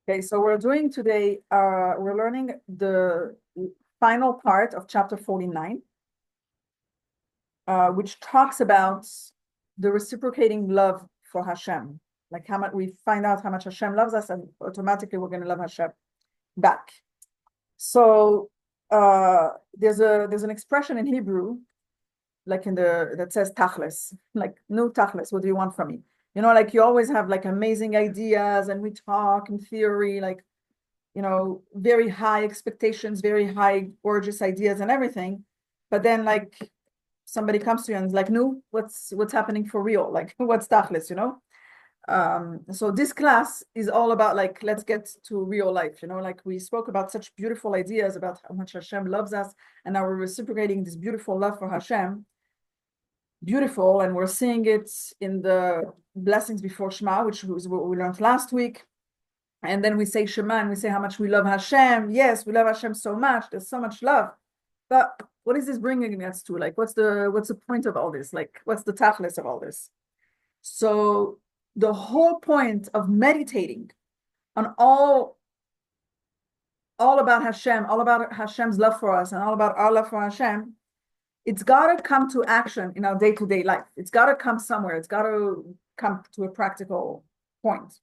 Okay, so we're doing today, we're learning the final part of chapter 49, which talks about the reciprocating love for Hashem. Like how much we find out how much Hashem loves us, and automatically we're going to love Hashem back. So there's an expression in Hebrew, like that says tachlis, like no tachlis, what do you want from me? Like you always have like amazing ideas and we talk in theory, like very high expectations, very high, gorgeous ideas and everything. But then like somebody comes to you and is like, no, what's happening for real? Like what's tachlis? So this class is all about like, let's get to real life, like we spoke about such beautiful ideas about how much Hashem loves us, and now we're reciprocating this beautiful love for Hashem. Beautiful, and we're seeing it in the blessings before Shema, which was what we learned last week. And then we say Shema and we say how much we love Hashem. Yes, we love Hashem so much. There's so much love. But what is this bringing us to? Like, what's the point of all this? Like, what's the tachlis of all this? So the whole point of meditating on all about Hashem, all about Hashem's love for us, and all about our love for Hashem, it's got to come to action in our day-to-day life. It's got to come somewhere. It's got to come to a practical point.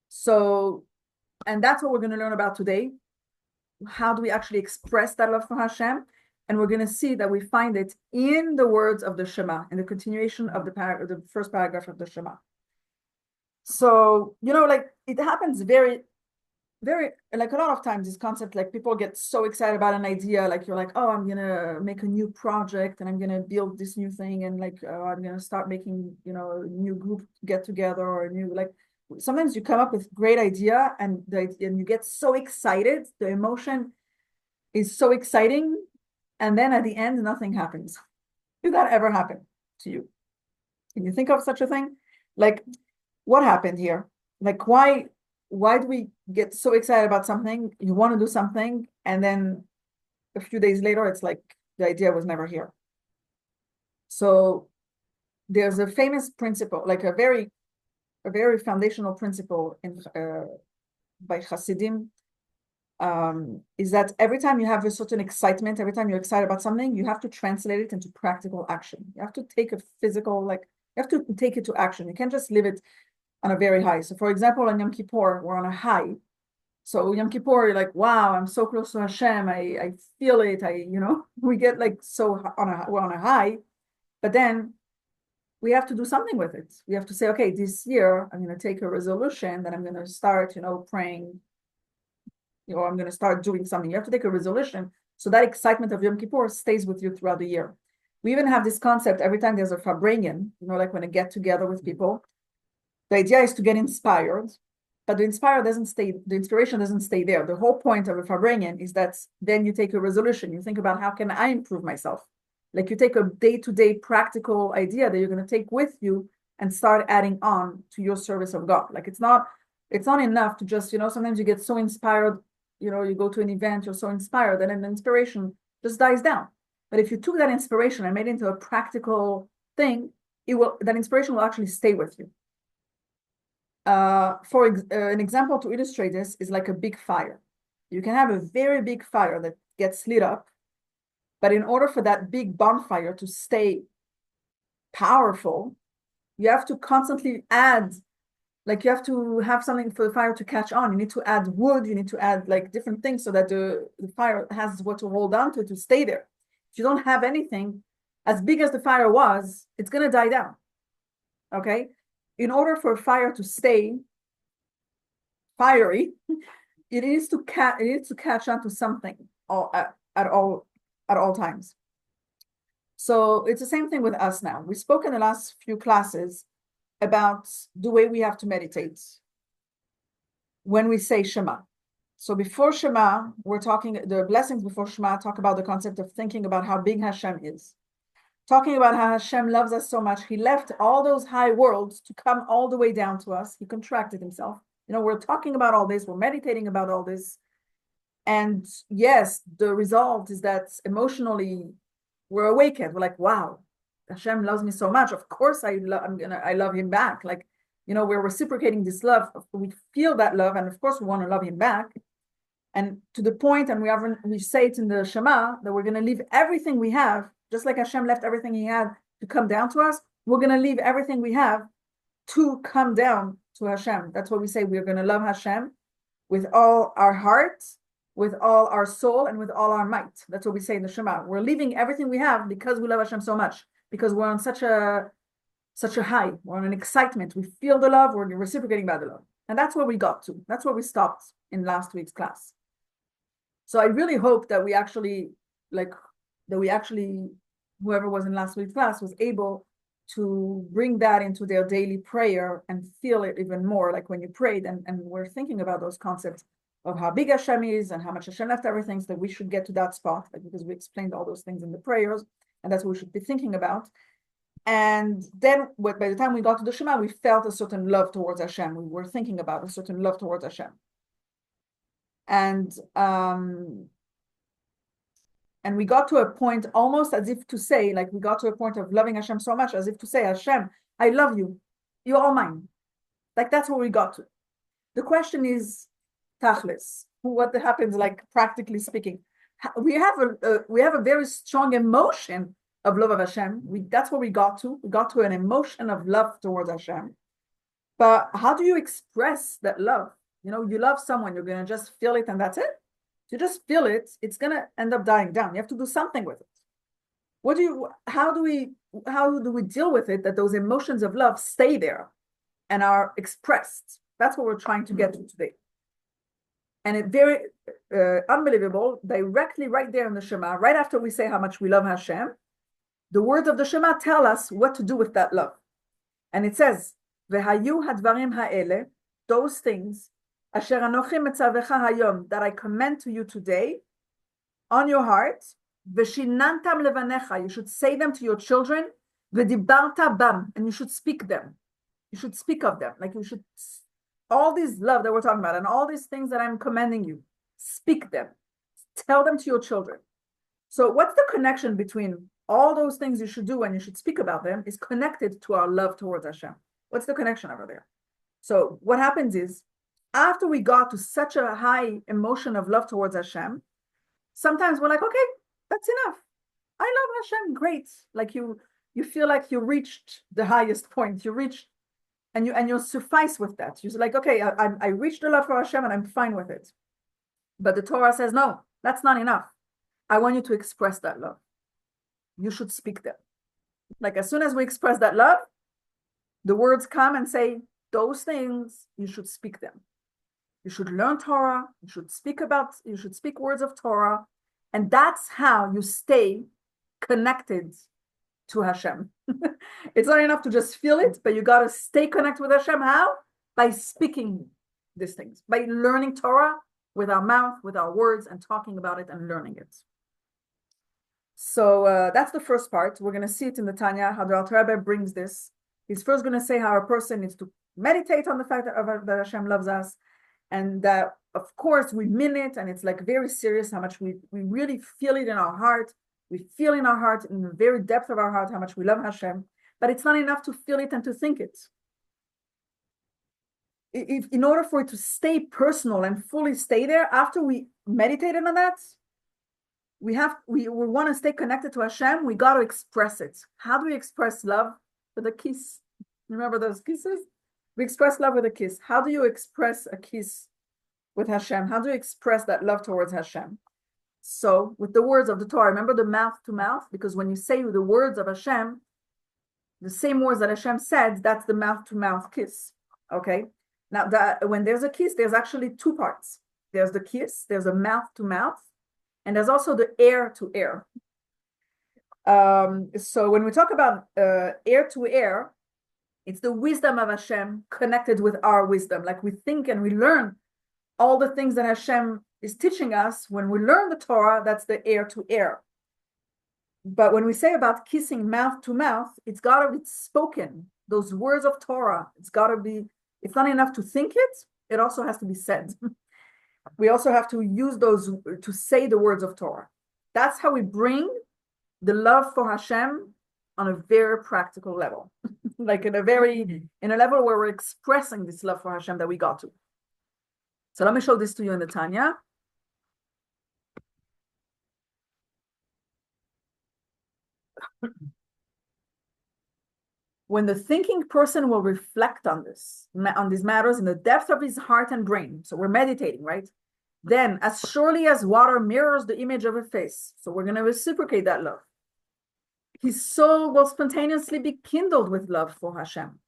So, and that's what we're going to learn about today. How do we actually express that love for Hashem? And we're going to see that we find it in the words of the Shema, in the continuation of the first paragraph of the Shema. So, like it happens very, very, like a lot of times this concept, like people get so excited about an idea, like you're like, oh, I'm going to make a new project and I'm going to build this new thing. And like, I'm going to start making, a new group get together or a new, like, sometimes you come up with great idea and you get so excited, the emotion is so exciting, and then at the end nothing happens. Did that ever happen to you? Can you think of such a thing? Like, what happened here? Like, why do we get so excited about something? You want to do something, and then a few days later it's like the idea was never here. So there's a famous principle, like a very foundational principle by Hasidim, is that every time you have a certain excitement, every time you're excited about something, you have to translate it into practical action. You have to take a physical, like you have to take it to action. You can't just leave it on a very high. So for example, on Yom Kippur, we're on a high. So Yom Kippur, you're like, wow, I'm so close to Hashem. I feel it. We get like we're on a high, but then we have to do something with it. We have to say, okay, this year I'm going to take a resolution that I'm going to start, praying, I'm going to start doing something. You have to take a resolution so that excitement of Yom Kippur stays with you throughout the year. We even have this concept every time there's a Farbrengen, like when I get together with people, the idea is to get inspired, but the inspiration doesn't stay there. The whole point of a Farbrengen is that then you take a resolution. You think about how can I improve myself? Like you take a day-to-day practical idea that you're going to take with you and start adding on to your service of God. Like it's not enough to just, sometimes you get so inspired, you go to an event, you're so inspired, and then the inspiration just dies down. But if you took that inspiration and made it into a practical thing, that inspiration will actually stay with you. An example to illustrate this is like a big fire. You can have a very big fire that gets lit up, but in order for that big bonfire to stay powerful, you have to constantly add, like you have to have something for the fire to catch on. You need to add wood, you need to add like different things so that the fire has what to hold on to stay there. If you don't have anything, as big as the fire was, it's going to die down. Okay? In order for a fire to stay fiery, it needs to catch on to something at all times. So it's the same thing with us now. We spoke in the last few classes about the way we have to meditate when we say Shema. So before Shema, we're talking, the blessings before Shema talk about the concept of thinking about how big Hashem is. Talking about how Hashem loves us so much, he left all those high worlds to come all the way down to us. He contracted himself. We're talking about all this, we're meditating about all this. And yes, the result is that emotionally we're awakened. We're like, wow, Hashem loves me so much. Of course I love him back. Like, we're reciprocating this love. We feel that love, and of course we want to love him back. And to the point, and we say it in the Shema, that we're going to leave everything we have, just like Hashem left everything he had to come down to us, we're going to leave everything we have to come down to Hashem. That's what we say. We're going to love Hashem with all our heart, with all our soul, and with all our might. That's what we say in the Shema. We're leaving everything we have because we love Hashem so much, because we're on such a high. We're on an excitement. We feel the love. We're reciprocating by the love. And that's where we got to. That's where we stopped in last week's class. So I really hope that we actually, whoever was in last week's class was able to bring that into their daily prayer and feel it even more, like when you prayed and we're thinking about those concepts of how big Hashem is and how much Hashem left everything, so that we should get to that spot, because we explained all those things in the prayers, and that's what we should be thinking about. And then by the time we got to the Shema, we felt a certain love towards Hashem. We were thinking about a certain love towards Hashem. And we got to a point almost as if to say, like we got to a point of loving Hashem so much, as if to say, Hashem, I love you. You're all mine. Like that's where we got to. The question is, Tachlis, what happens, like practically speaking? We have a very strong emotion of love of Hashem. That's where we got to. We got to an emotion of love towards Hashem. But how do you express that love? You love someone, you're going to just feel it and that's it. If you just feel it, it's going to end up dying down. You have to do something with it. How do we deal with it, that those emotions of love stay there and are expressed? That's what we're trying to get to today. And it's very unbelievable, directly right there in the Shema, right after we say how much we love Hashem, the words of the Shema tell us what to do with that love. And it says, V'hayu hadvarim ha'ele, those things, asher anochi metzavecha hayom, that I commend to you today, on your heart, v'shinantam levanecha, you should say them to your children, v'dibarta bam, and you should speak them. You should speak of them, like you should, all this love that we're talking about, and all these things that I'm commending you, speak them. Tell them to your children. So what's the connection between all those things you should do and you should speak about them is connected to our love towards Hashem? What's the connection over there? So what happens is, after we got to such a high emotion of love towards Hashem, sometimes we're like, okay, that's enough. I love Hashem, great. Like you feel like you reached the highest point. You reached, and you'll suffice with that. You're like, okay, I reached the love for Hashem and I'm fine with it. But the Torah says, no, that's not enough. I want you to express that love. You should speak them. Like as soon as we express that love, the words come and say, those things, you should speak them. You should learn Torah. You should speak words of Torah. And that's how you stay connected to Hashem. It's not enough to just feel it, but you got to stay connected with Hashem. How? By speaking these things, by learning Torah with our mouth, with our words, and talking about it and learning it. So that's the first part. We're going to see it in the Tanya, how the Alter Rebbe brings this. He's first going to say how a person needs to meditate on the fact that Hashem loves us, and that, of course, we mean it, and it's like very serious how much we really feel it in our heart. We feel in our heart, in the very depth of our heart, how much we love Hashem. But it's not enough to feel it and to think it. In order for it to stay personal and fully stay there, after we meditated on that, we want to stay connected to Hashem. We got to express it. How do we express love? With a kiss. Remember those kisses? We express love with a kiss. How do you express a kiss with Hashem? How do you express that love towards Hashem? So with the words of the Torah, remember the mouth to mouth, because when you say the words of Hashem, the same words that Hashem said, that's the mouth to mouth kiss. Okay. Now when there's a kiss, there's actually two parts. There's the kiss, there's a mouth to mouth, and there's also the ear to ear. So when we talk about ear to ear, it's the wisdom of Hashem connected with our wisdom. Like we think and we learn all the things that Hashem is teaching us. When we learn the Torah, that's the ear to ear. But when we say about kissing mouth to mouth, it's got to be spoken. Those words of Torah, it's not enough to think it. It also has to be said. We also have to use those to say the words of Torah. That's how we bring the love for Hashem on a very practical level, like in a level where we're expressing this love for Hashem that we got to. So let me show this to you in the Tanya. When the thinking person will reflect on these matters in the depth of his heart and brain, so we're meditating, right? Then, as surely as water mirrors the image of a face, so we're going to reciprocate that love, his soul will spontaneously be kindled with love for Hashem,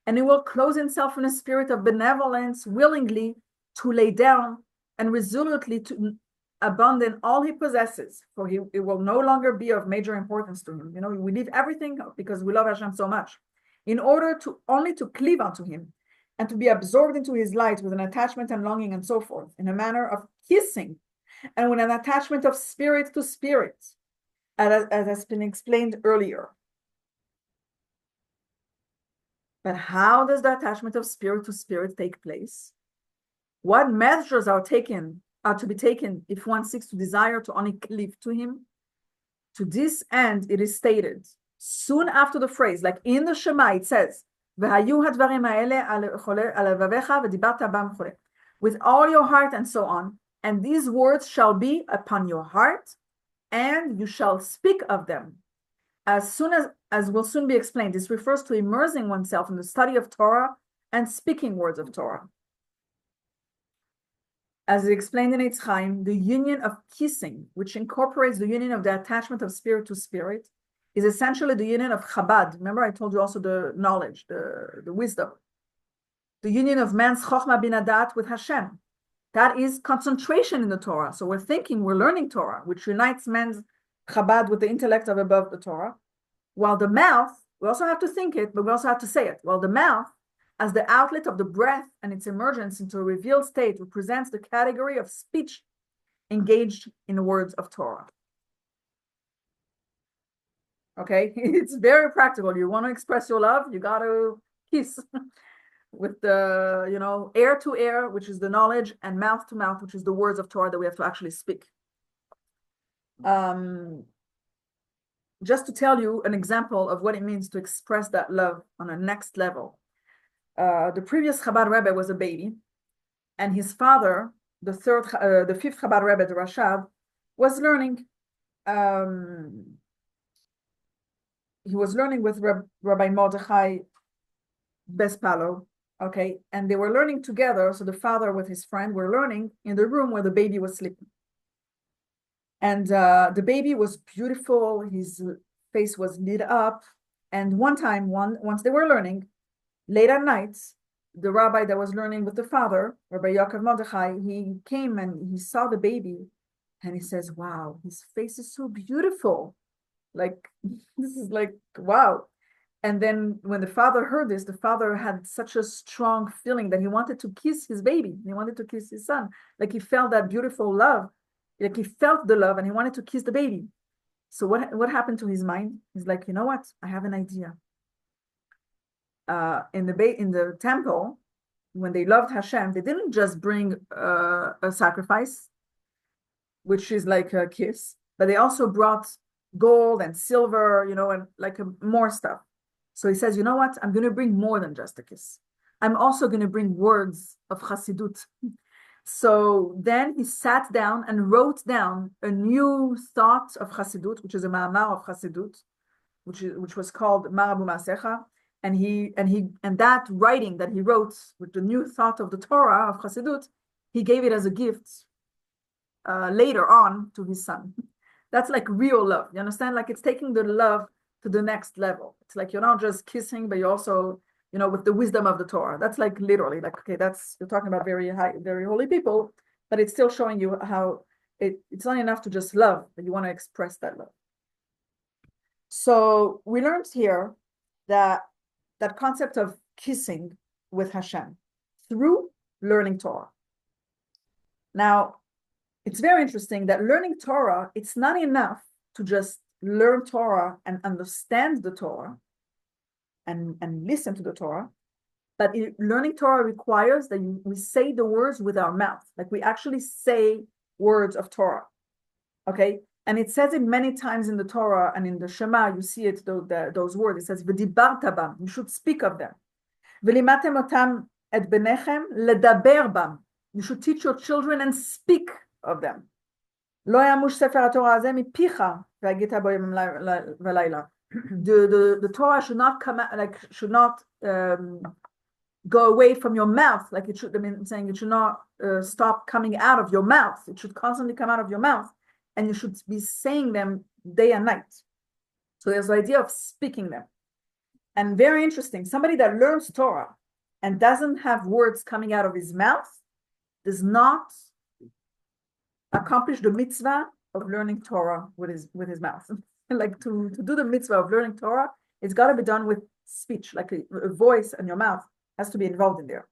and he will clothe himself in a spirit of benevolence, willingly to lay down and resolutely to abandon all he possesses, for it will no longer be of major importance to him. We leave everything because we love Hashem so much, in order to only to cleave unto him and to be absorbed into his light with an attachment and longing and so forth, in a manner of kissing and with an attachment of spirit to spirit, as has been explained earlier. But how does the attachment of spirit to spirit take place? What measures are to be taken if one seeks to desire to only cleave to him? To this end, it is stated soon after the phrase, like in the Shema, it says, with all your heart and so on, and these words shall be upon your heart, and you shall speak of them. As will soon be explained, this refers to immersing oneself in the study of Torah and speaking words of Torah. As explained in Eitz Chaim, the union of kissing, which incorporates the union of the attachment of spirit to spirit, is essentially the union of Chabad. Remember, I told you also the knowledge, the wisdom. The union of man's Chochmah bin Adat with Hashem. That is concentration in the Torah. So we're learning Torah, which unites man's Chabad with the intellect of above the Torah. While the mouth, we also have to think it, but we also have to say it. While the mouth, as the outlet of the breath and its emergence into a revealed state, represents the category of speech engaged in the words of Torah. Okay, it's very practical. You want to express your love, you got to kiss with the, air to air, which is the knowledge, and mouth to mouth, which is the words of Torah that we have to actually speak. Just to tell you an example of what it means to express that love on a next level. The previous Chabad Rebbe was a baby, and his father, the fifth Chabad Rebbe, the Rashav, was learning. He was learning with Rabbi Mordechai Bespalo, okay, and they were learning together. So the father with his friend were learning in the room where the baby was sleeping. And the baby was beautiful. His face was lit up. And one time, once they were learning, late at night, the rabbi that was learning with the father, Rabbi Yaakov Mordechai, he came and he saw the baby, and he says, "Wow, his face is so beautiful. Like, this is like, wow." And then when the father heard this, the father had such a strong feeling that he wanted to kiss his baby. He wanted to kiss his son. Like, he felt that beautiful love. Like, he felt the love and he wanted to kiss the baby. So what happened to his mind? He's like, you know what? I have an idea. In the temple, when they loved Hashem, they didn't just bring a sacrifice, which is like a kiss, but they also brought gold and silver, and like more stuff. So he says, you know what? I'm going to bring more than just a kiss. I'm also going to bring words of Chassidut. So then he sat down and wrote down a new thought of Chassidut, which is a ma'amar of Chassidut, which was called Marabu Masecha. And that writing that he wrote with the new thought of the Torah of Chassidut, he gave it as a gift later on to his son. That's like real love. You understand? Like, it's taking the love to the next level. It's like you're not just kissing, but you're also, with the wisdom of the Torah. That's like literally like, okay, you're talking about very high, very holy people, but it's still showing you how it's not enough to just love, but you want to express that love. So we learned here that concept of kissing with Hashem through learning Torah. Now, it's very interesting that learning Torah, it's not enough to just learn Torah and understand the Torah and listen to the Torah, but learning Torah requires that we say the words with our mouth, like we actually say words of Torah, okay? And it says it many times in the Torah and in the Shema, you see it, those words. It says, "V'dibarta bam," you should speak of them. "V'limatem otam et benechem ledaber bam," you should teach your children and speak of them. "Lo yamush sefer haTorah hazeh mipicha v'hagita bo yomim v'layla." The Torah should not come out, should not go away from your mouth, like it should. I mean, I'm saying it should not stop coming out of your mouth. It should constantly come out of your mouth, and you should be saying them day and night. So there's the idea of speaking them. And very interesting, somebody that learns Torah and doesn't have words coming out of his mouth does not accomplish the mitzvah of learning Torah with his mouth. Like to do the mitzvah of learning Torah, it's got to be done with speech, like a voice, and your mouth has to be involved in there.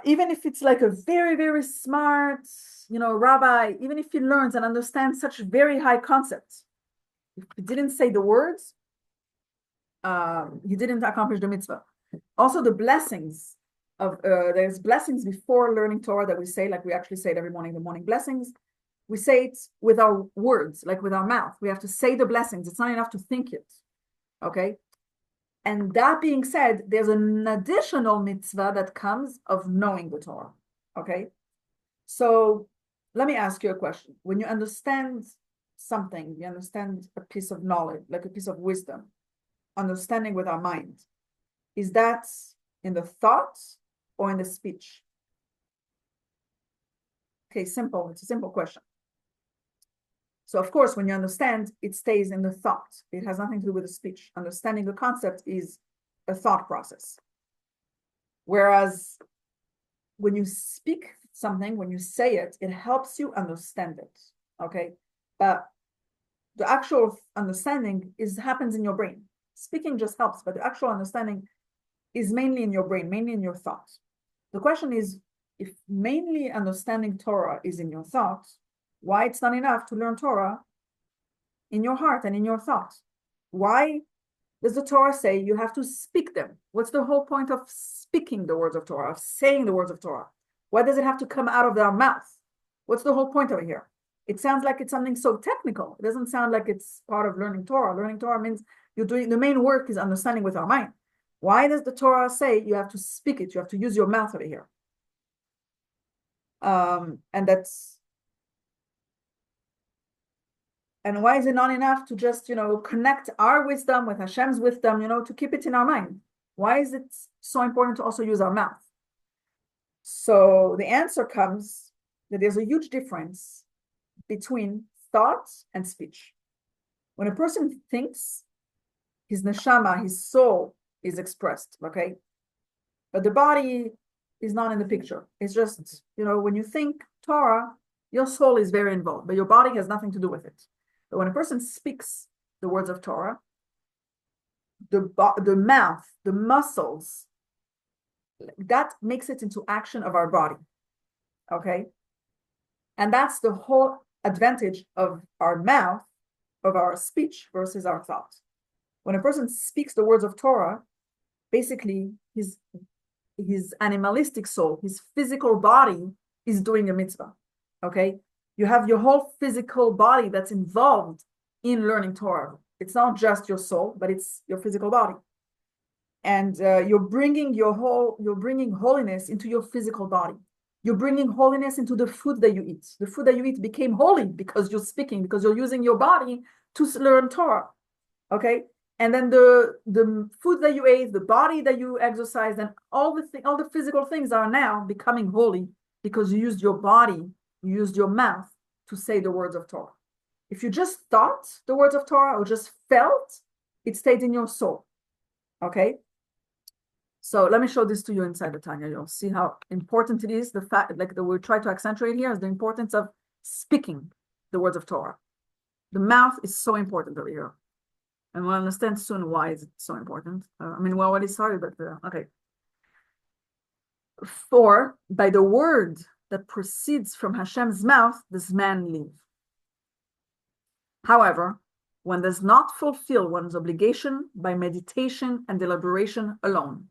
Even if it's like a very, very smart, rabbi, even if he learns and understands such very high concepts, if he didn't say the words, he didn't accomplish the mitzvah. Also, the blessings of there's blessings before learning Torah that we say, like we actually say it every morning, the morning blessings. We say it with our words, like with our mouth. We have to say the blessings. It's not enough to think it. Okay. And that being said, there's an additional mitzvah that comes of knowing the Torah. Okay. So let me ask you a question. When you understand something, you understand a piece of knowledge, like a piece of wisdom, understanding with our mind, is that in the thought or in the speech? Okay, simple. It's a simple question. So of course, when you understand, it stays in the thought. It has nothing to do with the speech. Understanding the concept is a thought process. Whereas when you speak something, when you say it, it helps you understand it. Okay. But the actual understanding happens in your brain. Speaking just helps, but the actual understanding is mainly in your brain, mainly in your thoughts. The question is, if mainly understanding Torah is in your thoughts, why it's not enough to learn Torah in your heart and in your thoughts? Why does the Torah say you have to speak them? What's the whole point of speaking the words of Torah, of saying the words of Torah? Why does it have to come out of our mouth? What's the whole point of it here? It sounds like it's something so technical. It doesn't sound like it's part of learning Torah. Learning Torah means you're doing, the main work is understanding with our mind. Why does the Torah say you have to speak it? You have to use your mouth over here. And why is it not enough to just, connect our wisdom with Hashem's wisdom, to keep it in our mind? Why is it so important to also use our mouth? So the answer comes that there's a huge difference between thought and speech. When a person thinks, his neshama, his soul is expressed, okay? But the body is not in the picture. It's just, when you think Torah, your soul is very involved, but your body has nothing to do with it. But when a person speaks the words of Torah, the mouth, the muscles, that makes it into action of our body, okay? And that's the whole advantage of our mouth, of our speech versus our thought. When a person speaks the words of Torah, basically his animalistic soul, his physical body is doing a mitzvah, okay? You have your whole physical body that's involved in learning Torah. It's not just your soul, but it's your physical body. And you're bringing holiness into your physical body. You're bringing holiness into the food that you eat. The food that you eat became holy because you're speaking, because you're using your body to learn Torah, okay? And then the food that you ate, the body that you exercised, and all the physical things are now becoming holy because you used your body, you used your mouth to say the words of Torah. If you just thought the words of Torah or just felt, it stayed in your soul, okay? So let me show this to you inside the Tanya. You'll see how important it is. The fact, like we try to accentuate here, is the importance of speaking the words of Torah. The mouth is so important over here. And we'll understand soon why is it so important. We already started, but okay. For by the word that proceeds from Hashem's mouth, does man live. However, one does not fulfill one's obligation by meditation and deliberation alone.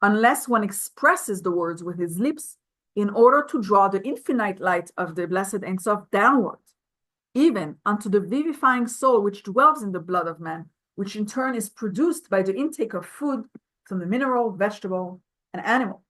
Unless one expresses the words with his lips in order to draw the infinite light of the blessed Ein Sof downward, even unto the vivifying soul which dwells in the blood of man, which in turn is produced by the intake of food from the mineral, vegetable, and animal.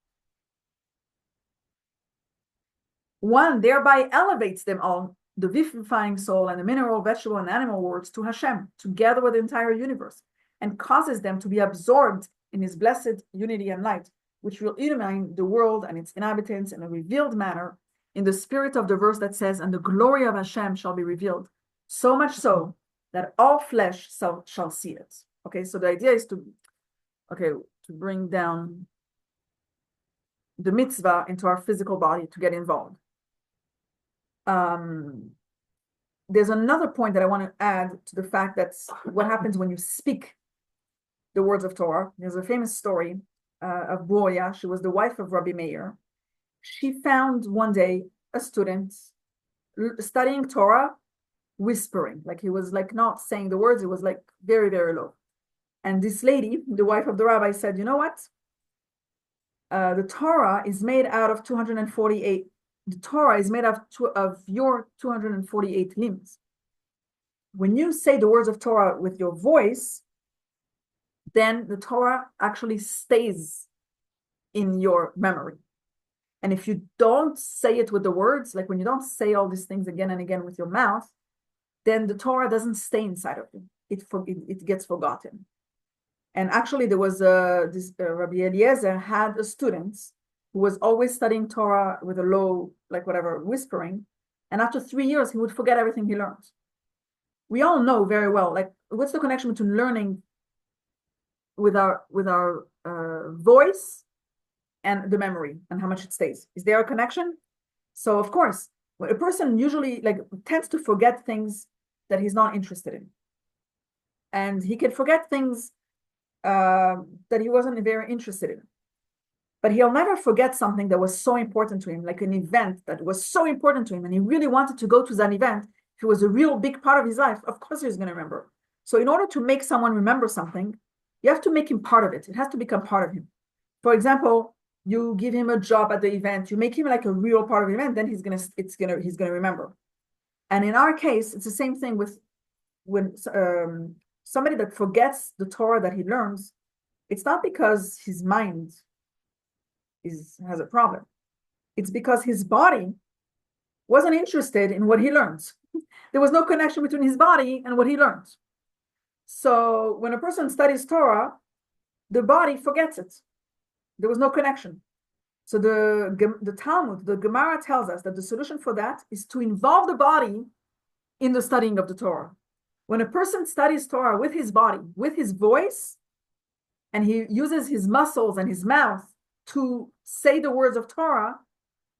One thereby elevates them all, the vivifying soul and the mineral, vegetable, and animal worlds, to Hashem, together with the entire universe, and causes them to be absorbed in his blessed unity and light, which will illumine the world and its inhabitants in a revealed manner, in the spirit of the verse that says, and the glory of Hashem shall be revealed, so much so that all flesh shall see it. Okay, so the idea is to bring down the mitzvah into our physical body to get involved. There's another point that I want to add to the fact that what happens when you speak the words of Torah. There's a famous story of Boya. She was the wife of Rabbi Meir. She found one day a student studying Torah, whispering, like he was like not saying the words, it was like very, very low. And this lady, the wife of the rabbi, said, you know what? The Torah is made out of 248. The Torah is made of your 248 limbs. When you say the words of Torah with your voice, then the Torah actually stays in your memory. And if you don't say it with the words, like when you don't say all these things again and again with your mouth, then the Torah doesn't stay inside of you. It gets forgotten. And actually, there was Rabbi Eliezer had a student who was always studying Torah with a low, like whatever, whispering. And after 3 years, he would forget everything he learned. We all know very well, like, what's the connection between learning with our voice and the memory and how much it stays? Is there a connection? So of course, a person usually like tends to forget things that he's not interested in. And he can forget things that he wasn't very interested in. But he'll never forget something that was so important to him, like an event that was so important to him, and he really wanted to go to that event. If it was a real big part of his life, of course he's going to remember. So in order to make someone remember something, you have to make him part of it. It has to become part of him. For example, you give him a job at the event, you make him like a real part of the event, then he's gonna remember. And in our case, it's the same thing with when somebody that forgets the Torah that he learns. It's not because his mind has a problem. It's because his body wasn't interested in what he learns. There was no connection between his body and what he learns. So when a person studies Torah, the body forgets it. There was no connection. So the Talmud, the Gemara tells us that the solution for that is to involve the body in the studying of the Torah. When a person studies Torah with his body, with his voice, and he uses his muscles and his mouth to say the words of Torah,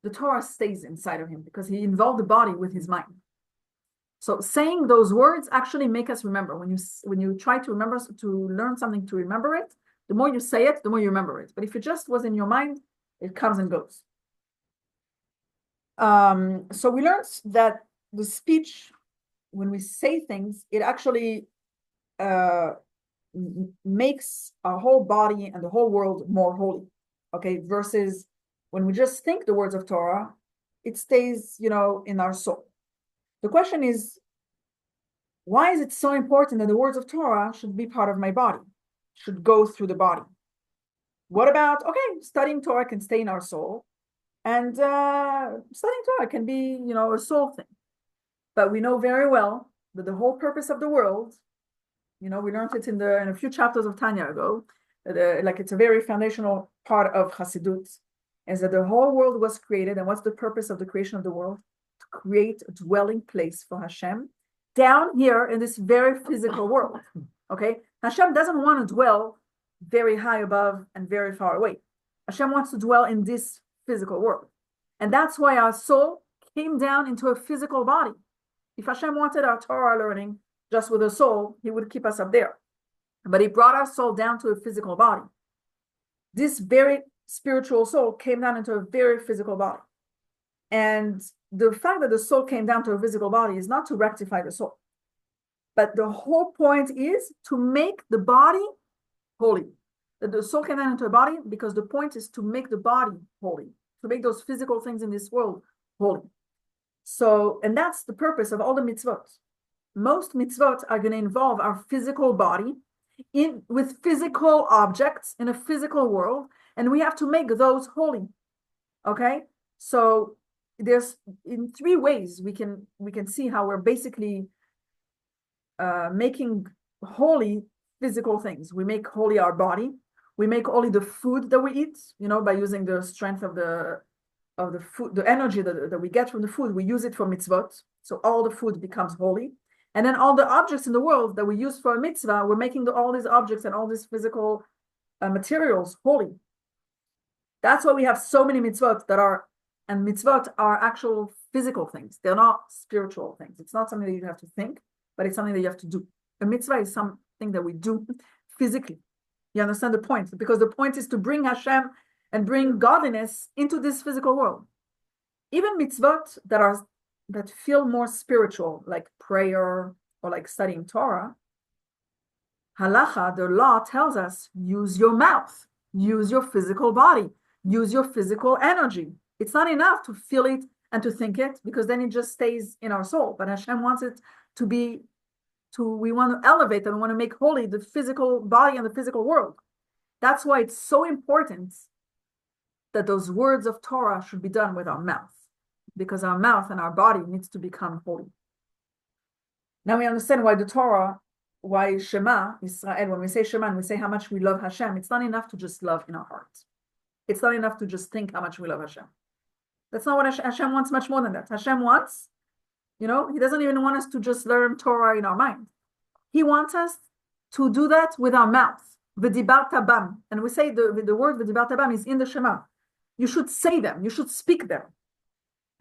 the Torah stays inside of him because he involved the body with his mind. So saying those words actually make us remember. When you try to remember, to learn something, to remember it, the more you say it, the more you remember it. But if it just was in your mind, it comes and goes. So we learned that the speech, when we say things, it actually makes our whole body and the whole world more holy. Okay, versus when we just think the words of Torah, it stays, in our soul. The question is, why is it so important that the words of Torah should be part of my body, should go through the body? What about, studying Torah can stay in our soul, and studying Torah can be, a soul thing. But we know very well that the whole purpose of the world, we learned it in a few chapters of Tanya ago, like it's a very foundational part of Hasidut, is that the whole world was created. And what's the purpose of the creation of the world? To create a dwelling place for Hashem down here in this very physical world. Okay, Hashem doesn't want to dwell very high above and very far away. Hashem wants to dwell in this physical world. And that's why our soul came down into a physical body. If Hashem wanted our Torah learning just with a soul, he would keep us up there. But he brought our soul down to a physical body. This very spiritual soul came down into a very physical body. And the fact that the soul came down to a physical body is not to rectify the soul. But the whole point is to make the body holy. That the soul came down into a body because the point is to make the body holy, to make those physical things in this world holy. So, and that's the purpose of all the mitzvot. Most mitzvot are going to involve our physical body with physical objects in a physical world, and we have to make those holy. Okay, so there's in three ways we can see how we're basically making holy physical things. We make holy our body. We make holy the food that we eat, by using the strength of the food, the energy that we get from the food. We use it for mitzvot. So all the food becomes holy. And then all the objects in the world that we use for a mitzvah, we're making all these objects and all these physical materials holy. That's why we have so many mitzvot and mitzvot are actual physical things. They're not spiritual things. It's not something that you have to think, but it's something that you have to do. A mitzvah is something that we do physically. You understand the point? Because the point is to bring Hashem and bring godliness into this physical world. Even mitzvot that feel more spiritual, like prayer or like studying Torah, halacha, the law tells us, use your mouth, use your physical body, use your physical energy. It's not enough to feel it and to think it, because then it just stays in our soul. But Hashem wants it to be we want to elevate and we want to make holy the physical body and the physical world. That's why it's so important that those words of Torah should be done with our mouth, because our mouth and our body needs to become holy. Now we understand why the Torah, why Shema, Israel, when we say Shema and we say how much we love Hashem, it's not enough to just love in our hearts. It's not enough to just think how much we love Hashem. That's not what Hashem wants. Much more than that. Hashem wants, he doesn't even want us to just learn Torah in our mind. He wants us to do that with our mouth. V'dibarta bam. And we say the word v'dibarta bam is in the Shema. You should say them. You should speak them.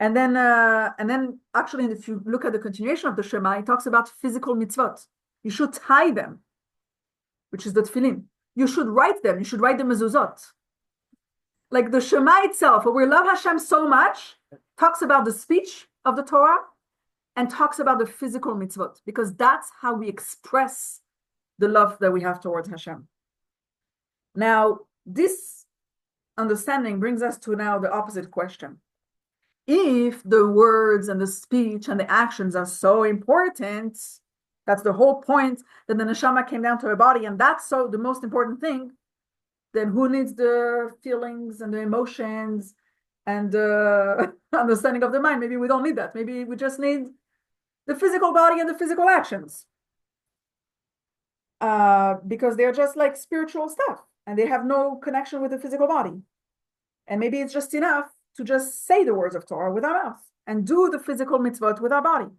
And then actually, if you look at the continuation of the Shema, it talks about physical mitzvot. You should tie them, which is the tefillin. You should write them. You should write the mezuzot. Like the Shema itself, where we love Hashem so much, talks about the speech of the Torah and talks about the physical mitzvot, because that's how we express the love that we have towards Hashem. Now, this understanding brings us to now the opposite question. If the words and the speech and the actions are so important, that's the whole point that the neshama came down to her body, and that's so the most important thing, then who needs the feelings and the emotions and the understanding of the mind? Maybe we don't need that. Maybe we just need the physical body and the physical actions. Because they're just like spiritual stuff and they have no connection with the physical body. And maybe it's just enough to just say the words of Torah with our mouth and do the physical mitzvot with our body.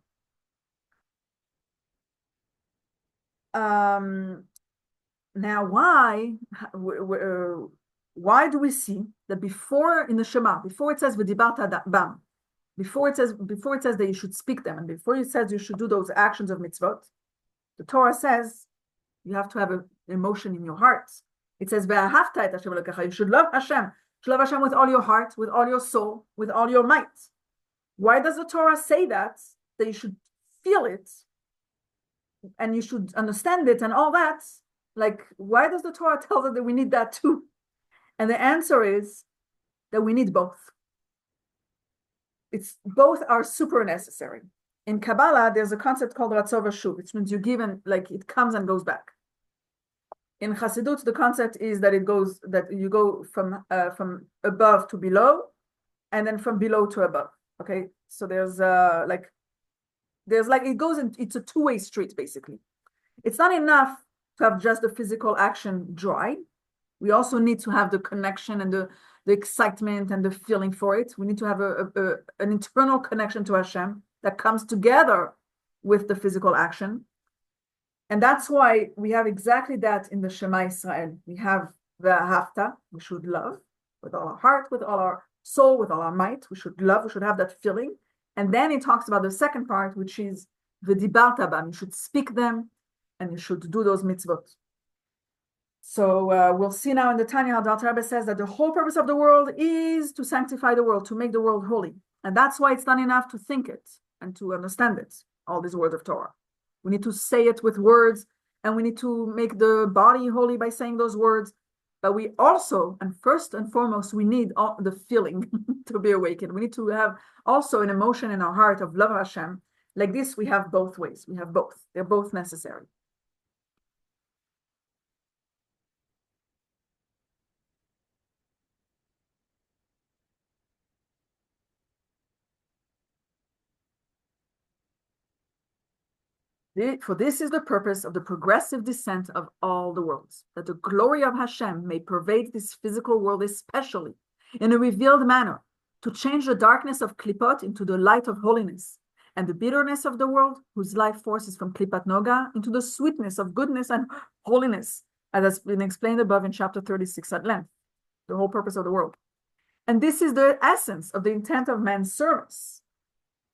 Now, why do we see that before in the Shema, before it says v'dibarta bam, before it says that you should speak them, and before it says you should do those actions of mitzvot, the Torah says you have to have an emotion in your heart. It says ve'ahavta et Hashem Elokecha. You should love Hashem. You should love Hashem with all your heart, with all your soul, with all your might. Why does the Torah say that? That you should feel it and you should understand it and all that. Like, why does the Torah tell us that we need that too? And the answer is that we need both. Both are super necessary. In Kabbalah, there's a concept called Ratzov Shuv, which means you give and like it comes and goes back. In Chassidut, the concept is that you go from above to below, and then from below to above. Okay, so there's it goes in. It's a two-way street basically. It's not enough to have just the physical action dry. We also need to have the connection and the excitement and the feeling for it. We need to have an internal connection to Hashem that comes together with the physical action. And that's why we have exactly that in the Shema Israel. We have the Hafta, we should love with all our heart, with all our soul, with all our might. We should love, we should have that feeling. And then it talks about the second part, which is the Dibarta Bam. You should speak them and you should do those mitzvot. So we'll see now in the Tanya how the Alter Rebbe says that the whole purpose of the world is to sanctify the world, to make the world holy. And that's why it's not enough to think it and to understand it, all these words of Torah. We need to say it with words, and we need to make the body holy by saying those words, but we also, and first and foremost, we need all the feeling to be awakened. We need to have also an emotion in our heart of love of Hashem. Like this, we have both ways. We have both. They're both necessary. For this is the purpose of the progressive descent of all the worlds, that the glory of Hashem may pervade this physical world, especially in a revealed manner, to change the darkness of Klipot into the light of holiness, and the bitterness of the world, whose life force is from Klipat Noga, into the sweetness of goodness and holiness, as has been explained above in chapter 36 at length, the whole purpose of the world. And this is the essence of the intent of man's service,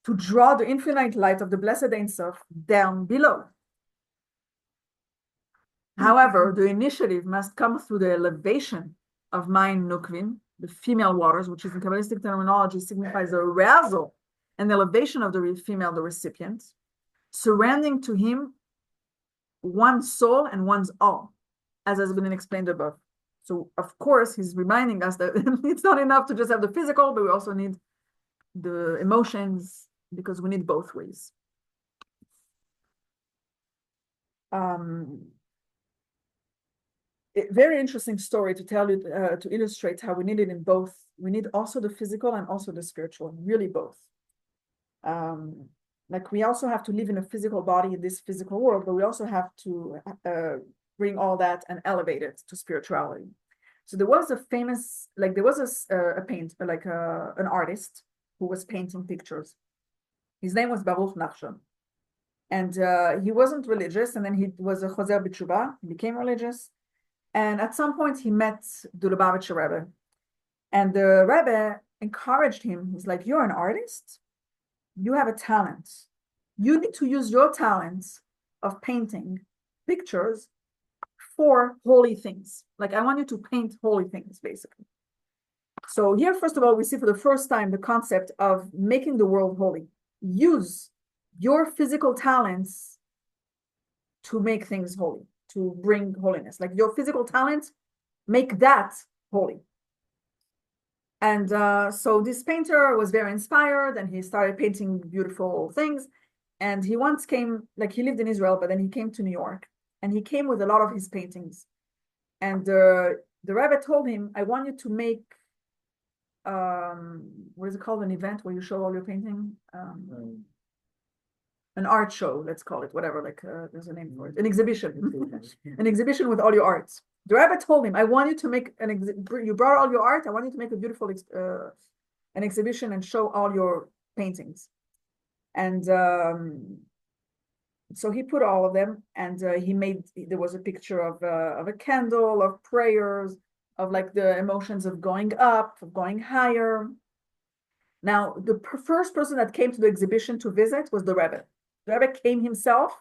to draw the infinite light of the blessed Ein Sof down below. However, the initiative must come through the elevation of Mayin Nukvin, the female waters, which is in Kabbalistic terminology signifies the arousal and elevation of the female, the recipient, surrendering to him one's soul and one's all, as has been explained above. So, of course, he's reminding us that it's not enough to just have the physical, but we also need the emotions, because we need both ways. Very interesting story to tell you, to illustrate how we need it in both. We need also the physical and also the spiritual, really both. Like we also have to live in a physical body in this physical world, but we also have to bring all that and elevate it to spirituality. So there was a famous, like there was an artist who was painting pictures. His name was Baruch Nachshon. And he wasn't religious, and then he was a Choser B'Tshuva, he became religious. And at some point he met the Lubavitcher Rebbe. And the Rebbe encouraged him. He's like, you're an artist, you have a talent. You need to use your talent of painting pictures for holy things. Like I want you to paint holy things, basically. So here, first of all, we see for the first time the concept of making the world holy. Use your physical talents to make things holy, to bring holiness. Like your physical talent, make that holy. And so this painter was very inspired, and he started painting beautiful things. And he once came, like he lived in Israel, but then he came to New York, and he came with a lot of his paintings. And the Rebbe told him, I want you to make what is it called, an event where you show all your painting, an art show, let's call it, whatever, like there's a name for it, an exhibition. An exhibition with all your arts. The Rebbe told him, I want you to make you brought all your art, I want you to make a beautiful an exhibition and show all your paintings. And so he put all of them, and there was a picture of a candle, of prayers, of like the emotions of going up, of going higher. Now, the first person that came to the exhibition to visit was the Rebbe. The Rebbe came himself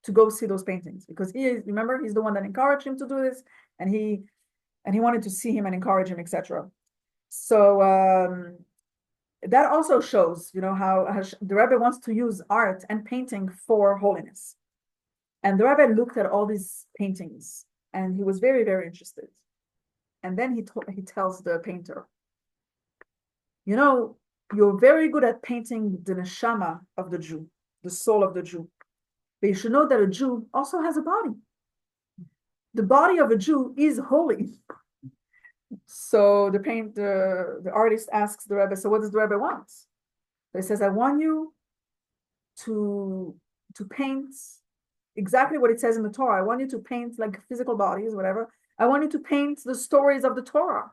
to go see those paintings, because remember, he's the one that encouraged him to do this, and he wanted to see him and encourage him, etc. So that also shows, how the Rebbe wants to use art and painting for holiness. And the Rebbe looked at all these paintings, and he was very, very interested. And then he tells the painter, you're very good at painting the neshama of the Jew, the soul of the Jew. But you should know that a Jew also has a body. The body of a Jew is holy. So the artist asks the Rebbe, so what does the Rebbe want? So he says, I want you to paint exactly what it says in the Torah. I want you to paint like physical bodies, whatever. I want you to paint the stories of the Torah.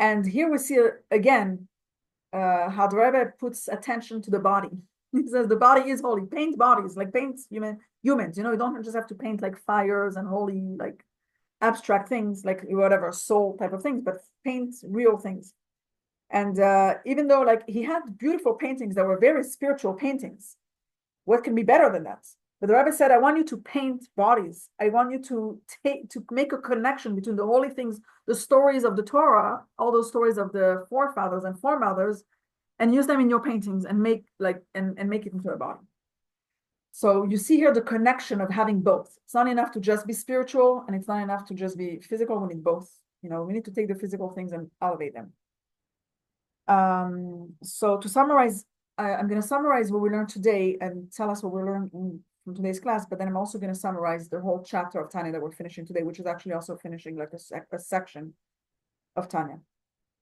And here we see again how the Rebbe puts attention to the body. He says the body is holy. Paint bodies, like paint humans. You don't just have to paint like fires and holy, like abstract things, like whatever, soul type of things, but paint real things. And even though like he had beautiful paintings that were very spiritual paintings, what can be better than that? But the Rebbe said, I want you to paint bodies. I want you to make a connection between the holy things, the stories of the Torah, all those stories of the forefathers and foremothers, and use them in your paintings and make make it into a body. So you see here the connection of having both. It's not enough to just be spiritual, and it's not enough to just be physical. We need both. We need to take the physical things and elevate them. So to summarize, I'm going to summarize what we learned today and tell us what we learned from today's class, but then I'm also going to summarize the whole chapter of Tanya that we're finishing today, which is actually also finishing like a section of Tanya.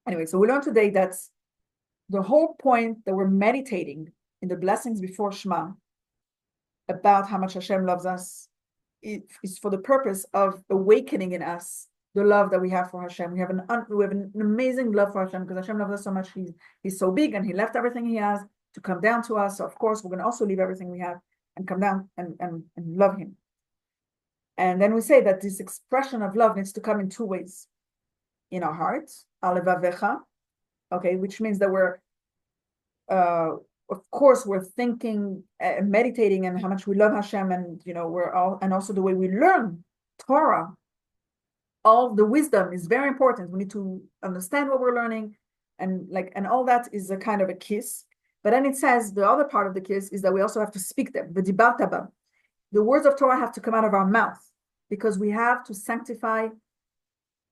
Anyway, so we learned today that the whole point that we're meditating in the blessings before Shema about how much Hashem loves us is for the purpose of awakening in us the love that we have for Hashem. We have an amazing love for Hashem because Hashem loves us so much. He's so big and he left everything he has to come down to us. So of course, we're going to also leave everything we have and come down and love him. And then we say that this expression of love needs to come in two ways. In our hearts, alevavecha, okay, which means that we're, of course, we're thinking and meditating and how much we love Hashem, and and also the way we learn Torah. All the wisdom is very important. We need to understand what we're learning, and all that is a kind of a kiss. But then it says the other part of the kiss is that we also have to speak them. The words of Torah have to come out of our mouth because we have to sanctify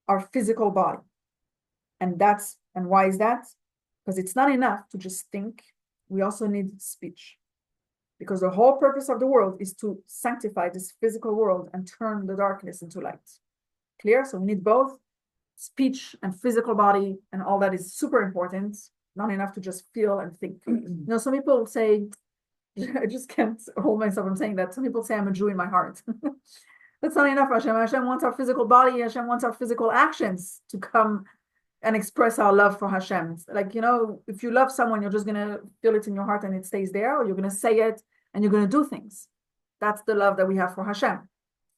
our physical body. And why is that? Because it's not enough to just think. We also need speech. Because the whole purpose of the world is to sanctify this physical world and turn the darkness into light. Clear? So we need both speech and physical body, and all that is super important. Not enough to just feel and think. Some people say, I just can't hold myself from saying that. Some people say I'm a Jew in my heart. That's not enough, Hashem. Hashem wants our physical body. Hashem wants our physical actions to come and express our love for Hashem. If you love someone, you're just going to feel it in your heart and it stays there, or you're going to say it and you're going to do things. That's the love that we have for Hashem.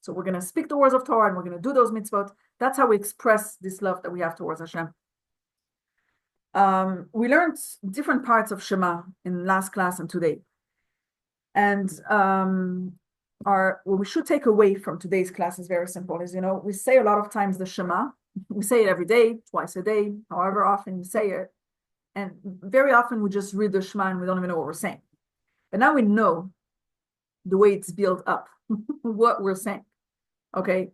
So we're going to speak the words of Torah and we're going to do those mitzvot. That's how we express this love that we have towards Hashem. We learned different parts of Shema in last class and today. And what we should take away from today's class is very simple. We say a lot of times the Shema. We say it every day, twice a day, however often you say it. And very often we just read the Shema and we don't even know what we're saying. But now we know the way it's built up, what we're saying. Okay,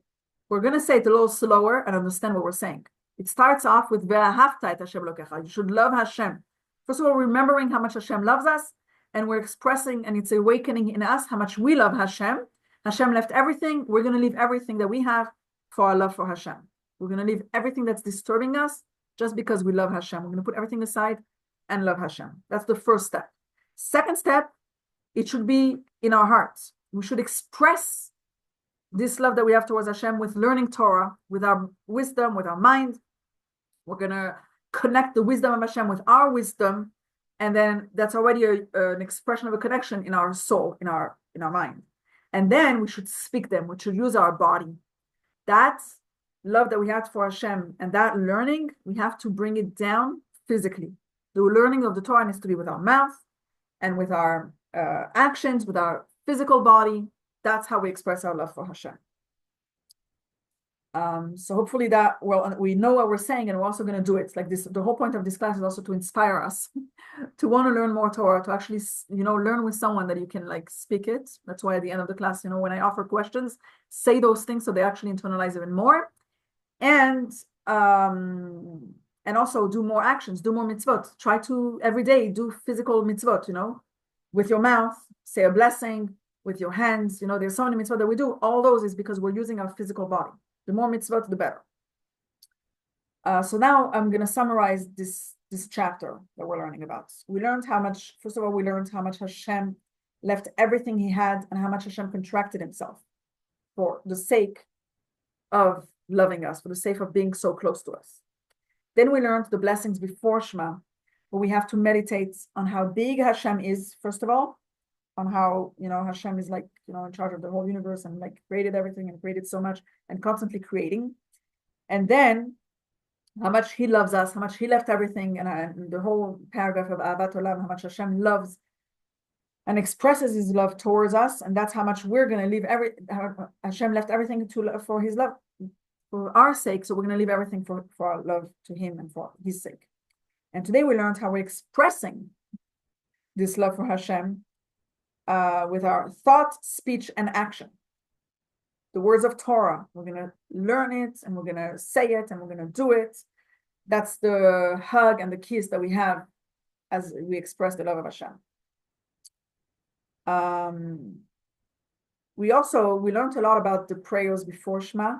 we're going to say it a little slower and understand what we're saying. It starts off with Ve'ahavta et Hashem Elokecha. You should love Hashem. First of all, remembering how much Hashem loves us, and we're expressing, and it's awakening in us how much we love Hashem. Hashem left everything. We're going to leave everything that we have for our love for Hashem. We're going to leave everything that's disturbing us just because we love Hashem. We're going to put everything aside and love Hashem. That's the first step. Second step, it should be in our hearts. We should express this love that we have towards Hashem with learning Torah, with our wisdom, with our mind. We're going to connect the wisdom of Hashem with our wisdom, and then that's already an expression of a connection in our soul, in our mind. And then we should speak them. We should use our body. That love that we have for Hashem and that learning, we have to bring it down physically. The learning of the Torah needs to be with our mouth and with our actions, with our physical body. That's how we express our love for Hashem. So hopefully we know what we're saying, and we're also going to do it like this. The whole point of this class is also to inspire us to want to learn more Torah, to actually, learn with someone that you can speak it. That's why at the end of the class, when I offer questions, say those things so they actually internalize even more, and also do more actions, do more mitzvot. Try to every day do physical mitzvot. With your mouth, say a blessing. With your hands, there's so many mitzvot that we do. All those is because we're using our physical body. The more mitzvot, the better. So now I'm going to summarize this chapter that we're learning about. We learned first of all, we learned how much Hashem left everything he had and how much Hashem contracted himself for the sake of loving us, for the sake of being so close to us. Then we learned the blessings before Shema, where we have to meditate on how big Hashem is, first of all, on how, Hashem is in charge of the whole universe and created everything and created so much and constantly creating. And then how much he loves us, how much he left everything, and the whole paragraph of Ahavat Olam, how much Hashem loves and expresses his love towards us. And that's how much we're going to leave Hashem left everything for his love, for our sake. So we're going to leave everything for our love to him and for his sake. And today we learned how we're expressing this love for Hashem with our thought, speech, and action. The words of Torah, we're going to learn it, and we're going to say it, and we're going to do it. That's the hug and the kiss that we have as we express the love of Hashem. We learned a lot about the prayers before Shema,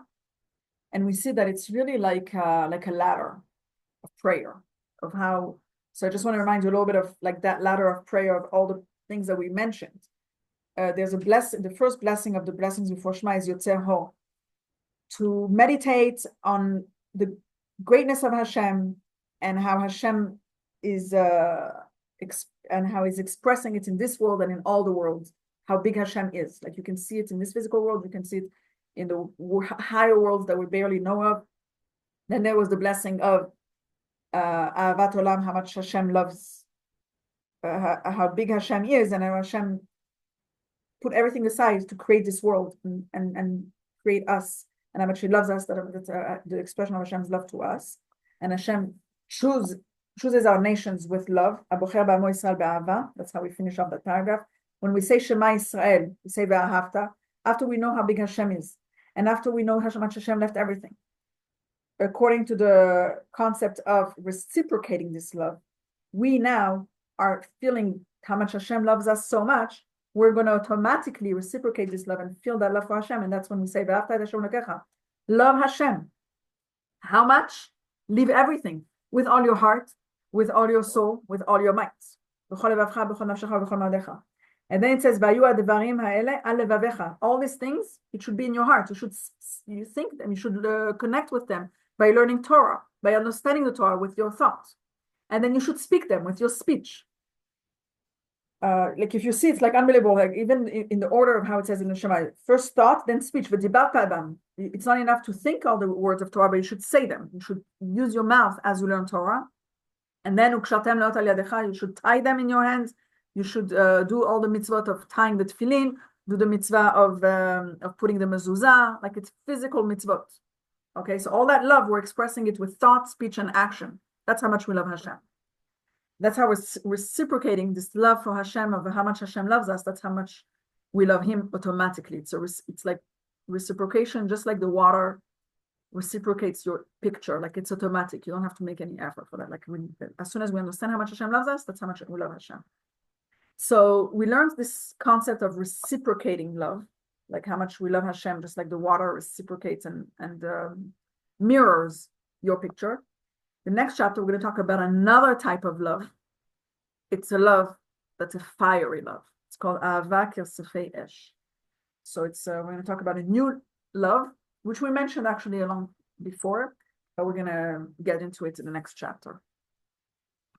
and we see that it's really like a ladder of prayer, of how. So I just want to remind you a little bit of like that ladder of prayer of all the things that we mentioned. There's a blessing. The first blessing of the blessings before Shema is Yotzer Ho, to meditate on the greatness of Hashem and how Hashem is and how He's expressing it in this world and in all the worlds. How big Hashem is. Like you can see it in this physical world, you can see it in the higher worlds that we barely know of. Then there was the blessing of Ahavat Olam, how much Hashem loves, how big Hashem is, and how Hashem put everything aside to create this world and create us, and how much He loves us, that's the expression of Hashem's love to us. And Hashem chooses our nations with love. Abocher ba'amo Yisrael be'ahava. That's how we finish off that paragraph. When we say Shema Yisrael, we say ve'ahavta, after we know how big Hashem is, and after we know how much Hashem left everything. According to the concept of reciprocating this love, we now are feeling how much Hashem loves us so much, we're going to automatically reciprocate this love and feel that love for Hashem. And that's when we say, love Hashem. How much? Leave everything with all your heart, with all your soul, with all your might. And then it says, all these things, it should be in your heart. You think them, you should connect with them by learning Torah, by understanding the Torah with your thoughts. And then you should speak them with your speech. Like if you see, it's like unbelievable, like even in the order of how it says in the Shema, first thought, then speech. But it's not enough to think all the words of Torah, but you should say them. You should use your mouth as you learn Torah. And then you should tie them in your hands. You should do all the mitzvot of tying the tefillin, do the mitzvah of putting the mezuzah, like it's physical mitzvot. Okay, so all that love, we're expressing it with thought, speech, and action. That's how much we love Hashem. That's how we're reciprocating this love for Hashem, of how much Hashem loves us. That's how much we love Him automatically. It's like reciprocation, just like the water reciprocates your picture. Like it's automatic. You don't have to make any effort for that. Like as soon as we understand how much Hashem loves us, that's how much we love Hashem. So we learned this concept of reciprocating love, like how much we love Hashem, just like the water reciprocates and mirrors your picture. The next chapter, we're going to talk about another type of love. It's a love that's a fiery love. It's called Ahava Kirsefei Esh. So we're going to talk about a new love, which we mentioned actually along before, but we're going to get into it in the next chapter.